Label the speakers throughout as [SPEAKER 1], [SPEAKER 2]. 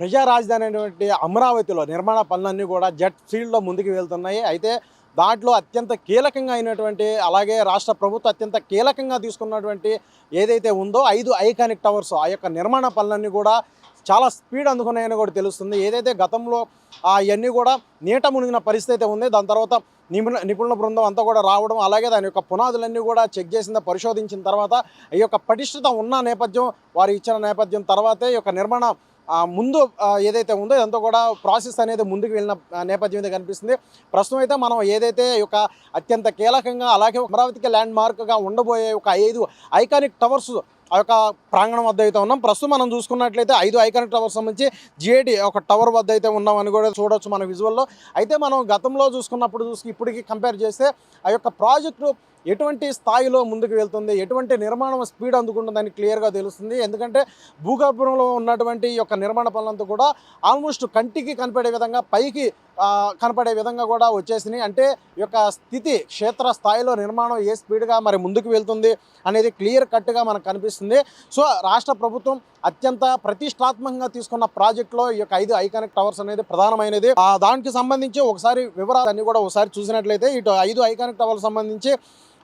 [SPEAKER 1] ప్రజా రాజధాని అయినటువంటి అమరావతిలో నిర్మాణ పనులన్నీ కూడా జెట్ ఫీల్డ్లో ముందుకు వెళ్తున్నాయి. అయితే దాంట్లో అత్యంత కీలకంగా అయినటువంటి అలాగే రాష్ట్ర ప్రభుత్వం అత్యంత కీలకంగా తీసుకున్నటువంటి ఏదైతే ఉందో 5 ఐకానిక్ టవర్స్ ఆ యొక్క నిర్మాణ పనులన్నీ కూడా చాలా స్పీడ్ అందుకున్నాయని కూడా తెలుస్తుంది. ఏదైతే గతంలో ఇవన్నీ కూడా నీట మునిగిన పరిస్థితి అయితే ఉంది. దాని తర్వాత నిపుణుల బృందం అంతా కూడా రావడం, అలాగే దాని యొక్క పునాదులన్నీ కూడా చెక్ చేసిన పరిశోధించిన తర్వాత ఈ యొక్క పటిష్టత ఉన్న నేపథ్యం వారు ఇచ్చిన నేపథ్యం తర్వాతే ఈ యొక్క నిర్మాణ ముందు ఏదైతే ఉందో ఇదంతా కూడా ప్రాసెస్ అనేది ముందుకు వెళ్ళిన నేపథ్యం అయితే కనిపిస్తుంది. ప్రస్తుతం అయితే మనం ఏదైతే ఈ యొక్క అత్యంత కీలకంగా అలాగే అమరావతికి ల్యాండ్ మార్క్గా ఉండబోయే ఒక 5 ఐకానిక్ టవర్స్ ఆ యొక్క ప్రాంగణం వద్ద అయితే ఉన్నాం. ప్రస్తుతం మనం చూసుకున్నట్లయితే 5 ఐకానిక్ టవర్స్ సంబంధించి జిఐడి ఒక టవర్ వద్ద అయితే ఉన్నామని కూడా చూడవచ్చు మన విజువల్లో. అయితే మనం గతంలో చూసుకున్నప్పుడు ఇప్పటికి కంపేర్ చేస్తే ఆ యొక్క ప్రాజెక్టు ఎటువంటి స్థాయిలో ముందుకు వెళ్తుంది, ఎటువంటి నిర్మాణం స్పీడ్ అందుకుంటుందని క్లియర్గా తెలుస్తుంది. ఎందుకంటే భూగర్భంలో ఉన్నటువంటి ఈ యొక్క నిర్మాణ పనులంతా కూడా ఆల్మోస్ట్ కంటికి కనపడే విధంగా పైకి కనపడే విధంగా కూడా వచ్చేసినాయి. అంటే ఈ యొక్క స్థితి క్షేత్ర స్థాయిలో నిర్మాణం ఏ స్పీడ్గా మరి ముందుకు వెళ్తుంది అనేది క్లియర్ కట్గా మనకు కనిపిస్తుంది. సో రాష్ట్ర ప్రభుత్వం అత్యంత ప్రతిష్టాత్మకంగా తీసుకున్న ప్రాజెక్టులో ఈ యొక్క 5 ఐకానిక్ టవర్స్ అనేది ప్రధానమైనది. దానికి సంబంధించి ఒకసారి వివరాలన్నీ కూడా ఒకసారి చూసినట్లయితే ఇటు 5 ఐకానిక్ టవర్స్ సంబంధించి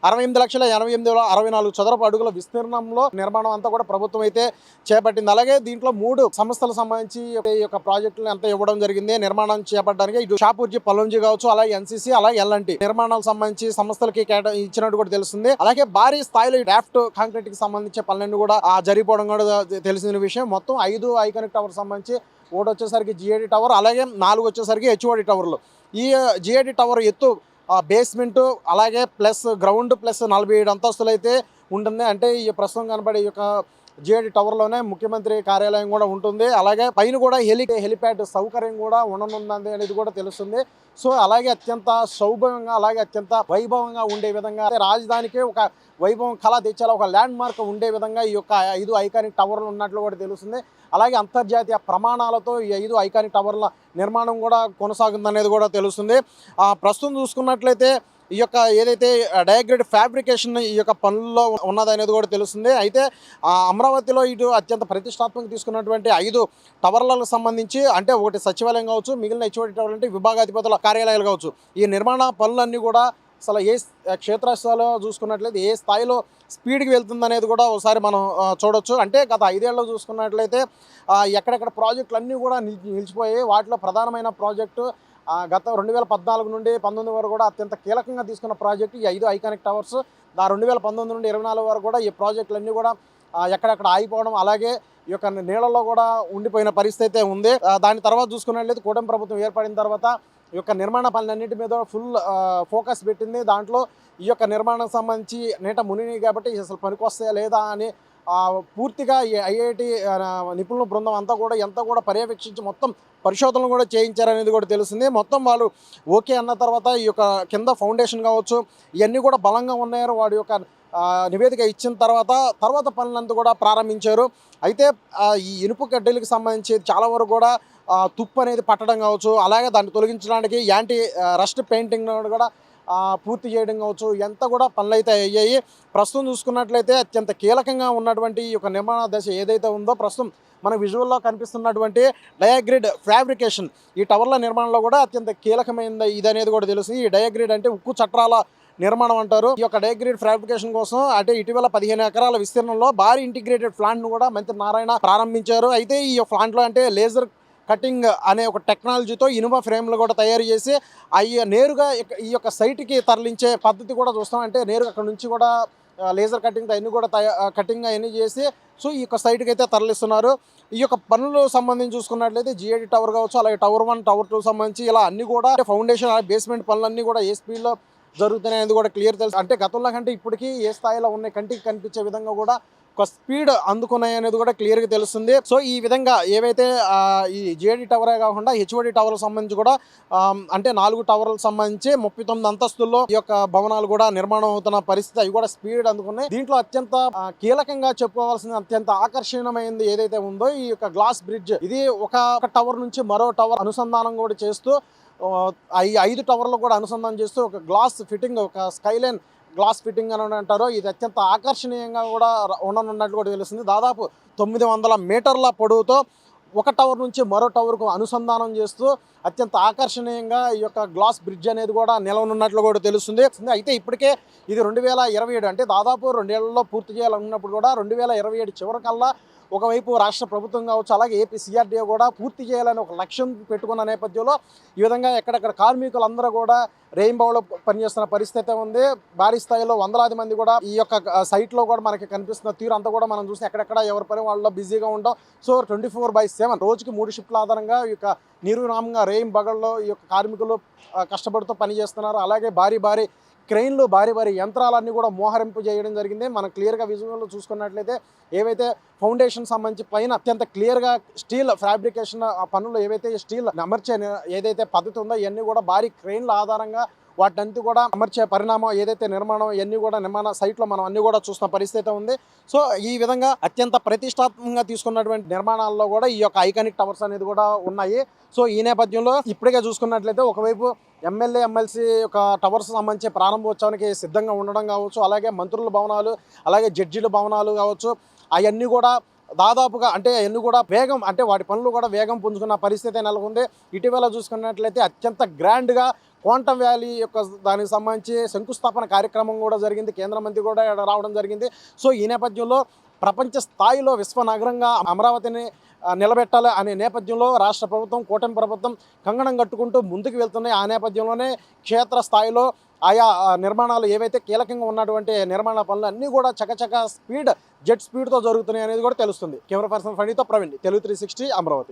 [SPEAKER 1] 68,88,64 చదరపు అడుగుల విస్తీర్ణంలో నిర్మాణం అంతా కూడా ప్రభుత్వం అయితే చేపట్టింది. అలాగే దీంట్లో 3 సంస్థలకు సంబంధించి ఈ యొక్క ప్రాజెక్టులను ఎంత ఇవ్వడం జరిగింది నిర్మాణం చేపట్టడానికి. ఇటు షాపూర్జీ పల్లంజీ కావచ్చు, అలాగే ఎన్సీసీ, అలాగే ఎల్ఎన్టీ నిర్మాణాలకు సంబంధించి సంస్థలకి ఇచ్చినట్టు కూడా తెలుస్తుంది. అలాగే భారీ స్థాయిలో డ్రాఫ్ట్ కాంక్రీట్ కి సంబంధించి పనులన్నీ కూడా జరిగిపోవడం కూడా తెలిసిన విషయం. మొత్తం 5 ఐకానిక్ టవర్ సంబంధించి ఒకటి వచ్చేసరికి జిఐడి టవర్, అలాగే 4 వచ్చేసరికి హెచ్ఓడి టవర్లు. ఈ జిఐడి టవర్ ఎత్తు బేస్మెంట్ అలాగే ప్లస్ గ్రౌండ్ ప్లస్ 47 అంతస్తులు అయితే ఉంటుంది. అంటే ఈ ప్రస్తుతం కనబడే ఈ యొక్క జిఐడి టవర్లోనే ముఖ్యమంత్రి కార్యాలయం కూడా ఉంటుంది. అలాగే పైన కూడా హెలిప్యాడ్ సౌకర్యం కూడా ఉండనుంది అనేది కూడా తెలుస్తుంది. సో అలాగే అత్యంత సౌభవంగా అలాగే అత్యంత వైభవంగా ఉండే విధంగా రాజధానికి ఒక వైభవం కళ తెచ్చేలా ఒక ల్యాండ్ మార్క్ ఉండే విధంగా ఈ యొక్క 5 ఐకానిక్ టవర్లు ఉన్నట్లు కూడా తెలుస్తుంది. అలాగే అంతర్జాతీయ ప్రమాణాలతో ఈ 5 ఐకానిక్ టవర్ల నిర్మాణం కూడా కొనసాగుతుందనేది కూడా తెలుస్తుంది. ప్రస్తుతం చూసుకున్నట్లయితే ఈ యొక్క ఏదైతే డయాగ్రేడ్ ఫ్యాబ్రికేషన్ ఈ యొక్క పనుల్లో ఉన్నదనేది కూడా తెలుస్తుంది. అయితే అమరావతిలో ఇటు అత్యంత ప్రతిష్టాత్మక తీసుకున్నటువంటి 5 టవర్లకు సంబంధించి అంటే ఒకటి సచివాలయం కావచ్చు, మిగిలిన హెచ్ఓడి టవర్లు అంటే విభాగాధిపతుల కార్యాలయాలు కావచ్చు, ఈ నిర్మాణ పనులన్నీ కూడా అసలు ఏ క్షేత్రస్థాయిలో చూసుకున్నట్లయితే ఏ స్థాయిలో స్పీడ్కి వెళ్తుందనేది కూడా ఒకసారి మనం చూడొచ్చు. అంటే గత 5 ఏళ్ళలో చూసుకున్నట్లయితే ఎక్కడెక్కడ ప్రాజెక్టులు అన్నీ కూడా నిలిచిపోయాయి. వాటిలో ప్రధానమైన ప్రాజెక్టు గత 2014 నుండి 19 వరకు కూడా అత్యంత కీలకంగా తీసుకున్న ప్రాజెక్టు ఈ 5 ఐకానిక్ టవర్స్. 2019 నుండి 24 వరకు కూడా ఈ ప్రాజెక్టులన్నీ కూడా ఎక్కడెక్కడ ఆగిపోవడం, అలాగే ఈ యొక్క నీళ్ళలో కూడా ఉండిపోయిన పరిస్థితి అయితే ఉంది. దాని తర్వాత చూసుకున్నట్లయితే కూటమి ప్రభుత్వం ఏర్పడిన తర్వాత ఈ యొక్క నిర్మాణ పనులన్నింటి మీద ఫుల్ ఫోకస్ పెట్టింది. దాంట్లో ఈ యొక్క నిర్మాణం సంబంధించి నీట మునిగి కాబట్టి అసలు పనికొస్తాయా లేదా అని పూర్తిగా ఈ ఐఐటి నిపుణుల బృందం అంతా కూడా పర్యవేక్షించి మొత్తం పరిశోధనలు కూడా చేయించారనేది కూడా తెలుస్తుంది. మొత్తం వాళ్ళు ఓకే అన్న తర్వాత ఈ యొక్క కింద ఫౌండేషన్ కావచ్చు ఇవన్నీ కూడా బలంగా ఉన్నాయో వాడి యొక్క నివేదిక ఇచ్చిన తర్వాత పనులంతా కూడా ప్రారంభించారు. అయితే ఈ ఇనుపు కడ్డీలకు సంబంధించి చాలా వరకు కూడా తుప్పు అనేది పట్టడం కావచ్చు, అలాగే దాన్ని తొలగించడానికి యాంటీ రస్ట్ పెయింటింగ్ కూడా పూర్తి చేయడం కావచ్చు, ఎంత కూడా పనులు అయితే అయ్యాయి. ప్రస్తుతం చూసుకున్నట్లయితే అత్యంత కీలకంగా ఉన్నటువంటి ఈ యొక్క నిర్మాణ దశ ఏదైతే ఉందో ప్రస్తుతం మన విజువల్లో కనిపిస్తున్నటువంటి డయాగ్రిడ్ ఫ్యాబ్రికేషన్ ఈ టవర్ల నిర్మాణంలో కూడా అత్యంత కీలకమైనది ఇది అనేది కూడా తెలుస్తుంది. ఈ డయాగ్రిడ్ అంటే ఉక్కు చట్రాల నిర్మాణం అంటారు. ఈ యొక్క డయాగ్రిడ్ ఫ్యాబ్రికేషన్ కోసం అంటే ఇటీవల 15 ఎకరాల విస్తీర్ణంలో భారీ ఇంటిగ్రేటెడ్ ప్లాంట్ను కూడా మంత్రి నారాయణ ప్రారంభించారు. అయితే ఈ ప్లాంట్లో అంటే లేజర్ కటింగ్ అనే ఒక టెక్నాలజీతో ఇనుప ఫ్రేమ్లు కూడా తయారు చేసి అవి నేరుగా ఈ యొక్క సైట్కి తరలించే పద్ధతి కూడా చూస్తాం. అంటే నేరుగా అక్కడ నుంచి కూడా లేజర్ కటింగ్ అవన్నీ కూడా కటింగ్ అవన్నీ చేసి సో ఈ యొక్క సైట్కి అయితే తరలిస్తున్నారు. ఈ యొక్క పనులు సంబంధించి చూసుకున్నట్లయితే జిఐడి టవర్ కావచ్చు, అలాగే టవర్ 1 టవర్ 2 సంబంధించి ఇలా అన్ని కూడా ఫౌండేషన్ బేస్మెంట్ పనులన్నీ కూడా ఏ స్పీడ్లో జరుగుతున్నాయనేది కూడా క్లియర్ తెలుసు. అంటే గతంలో కంటే ఇప్పటికీ ఏ స్థాయిలో ఉన్నాయి కంటికి కనిపించే విధంగా కూడా ఒక స్పీడ్ అందుకున్నాయి అనేది కూడా క్లియర్గా తెలుస్తుంది. సో ఈ విధంగా ఏవైతే ఈ జిఐడి టవరే కాకుండా హెచ్ఓడి టవర్లకు సంబంధించి కూడా అంటే 4 టవర్లకు సంబంధించి 39 అంతస్తుల్లో ఈ యొక్క భవనాలు కూడా నిర్మాణం అవుతున్న పరిస్థితి, అవి కూడా స్పీడ్ అందుకున్నాయి. దీంట్లో అత్యంత కీలకంగా చెప్పుకోవాల్సిన అత్యంత ఆకర్షణీయమైనది ఏదైతే ఉందో ఈ యొక్క గ్లాస్ బ్రిడ్జ్. ఇది ఒక టవర్ నుంచి మరో టవర్ అనుసంధానం కూడా చేస్తూ ఈ 5 టవర్లు కూడా అనుసంధానం చేస్తూ ఒక గ్లాస్ ఫిట్టింగ్, ఒక స్కైలైన్ గ్లాస్ ఫిట్టింగ్ అని అంటారు. ఇది అత్యంత ఆకర్షణీయంగా కూడా ఉండనున్నట్లు కూడా తెలుస్తుంది. దాదాపు 900 మీటర్ల పొడవుతో ఒక టవర్ నుంచి మరో టవర్కు అనుసంధానం చేస్తూ అత్యంత ఆకర్షణీయంగా ఈ యొక్క గ్లాస్ బ్రిడ్జ్ అనేది కూడా నిలవనున్నట్లు కూడా తెలుస్తుంది. అయితే ఇప్పటికే ఇది 2027 అంటే దాదాపు 2 ఏళ్లలో పూర్తి చేయాలనుకున్నప్పుడు కూడా 2027 చివరికల్లా ఒకవైపు రాష్ట్ర ప్రభుత్వం కావచ్చు, అలాగే ఏపీ సిఆర్డీఏ కూడా పూర్తి చేయాలని ఒక లక్ష్యం పెట్టుకున్న నేపథ్యంలో ఈ విధంగా ఎక్కడెక్కడ కార్మికులందరూ కూడా రెయిన్బోలో పనిచేస్తున్న పరిస్థితి ఉంది. భారీ స్థాయిలో వందలాది మంది కూడా ఈ యొక్క సైట్లో కూడా మనకి కనిపిస్తున్న తీరు అంతా కూడా మనం చూసి ఎక్కడెక్కడ ఎవరి పని వాళ్ళలో బిజీగా ఉంటాం. సో 24/7 రోజుకి 3 షిఫ్ట్ల ఆధారంగా ఈ యొక్క నిర్విరామంగా రెయిన్ బగల్లో ఈ యొక్క కార్మికులు కష్టపడుతూ పనిచేస్తున్నారు. అలాగే భారీ క్రెయిన్లు భారీ యంత్రాలన్నీ కూడా మోహరింపు చేయడం జరిగింది. మనం క్లియర్గా విజువల్లో చూసుకున్నట్లయితే ఏవైతే ఫౌండేషన్ సంబంధించి పైన అత్యంత క్లియర్గా స్టీల్ ఫ్యాబ్రికేషన్ పనులు ఏవైతే స్టీల్ అమర్చే ఏదైతే పద్ధతి ఉందో ఇవన్నీ కూడా భారీ క్రెయిన్ల ఆధారంగా వాటినంతా కూడా అమర్చే పరిణామం ఏదైతే నిర్మాణం ఇవన్నీ కూడా నిర్మాణ సైట్లో మనం అన్ని కూడా చూస్తున్న పరిస్థితి ఉంది. సో ఈ విధంగా అత్యంత ప్రతిష్టాత్మకంగా తీసుకున్నటువంటి నిర్మాణాల్లో కూడా ఈ యొక్క ఐకానిక్ టవర్స్ అనేది కూడా ఉన్నాయి. సో ఈ నేపథ్యంలో ఇప్పటికే చూసుకున్నట్లయితే ఒకవైపు ఎమ్మెల్యే ఎమ్మెల్సీ యొక్క టవర్స్ సంబంధించి ప్రారంభోత్సవానికి సిద్ధంగా ఉండడం కావచ్చు, అలాగే మంత్రుల భవనాలు, అలాగే జడ్జీల భవనాలు కావచ్చు, అవన్నీ కూడా దాదాపుగా అంటే ఎన్ని కూడా వేగం అంటే వాటి పనులు కూడా వేగం పుంజుకున్న పరిస్థితి నెలకొంది. ఇటీవల చూసుకున్నట్లయితే అత్యంత గ్రాండ్గా క్వాంటమ్ వ్యాలీ యొక్క దానికి సంబంధించి శంకుస్థాపన కార్యక్రమం కూడా జరిగింది. కేంద్ర మంత్రి కూడా రావడం జరిగింది. సో ఈ నేపథ్యంలో ప్రపంచ స్థాయిలో విశ్వనగరంగా అమరావతిని నిలబెట్టాలి అనే నేపథ్యంలో రాష్ట్ర ప్రభుత్వం, కూటమి ప్రభుత్వం కంగణం కట్టుకుంటూ ముందుకు వెళ్తున్నాయి. ఆ నేపథ్యంలోనే క్షేత్ర స్థాయిలో ఆయా నిర్మాణాలు ఏవైతే కీలకంగా ఉన్నటువంటి నిర్మాణ పనులు అన్నీ కూడా చకచక జెట్ స్పీడ్తో జరుగుతున్నాయి అనేది కూడా తెలుస్తుంది. కెమెరా పర్సన్ ఫణితో ప్రవీణ్, తెలుగు 360 అమరావతి.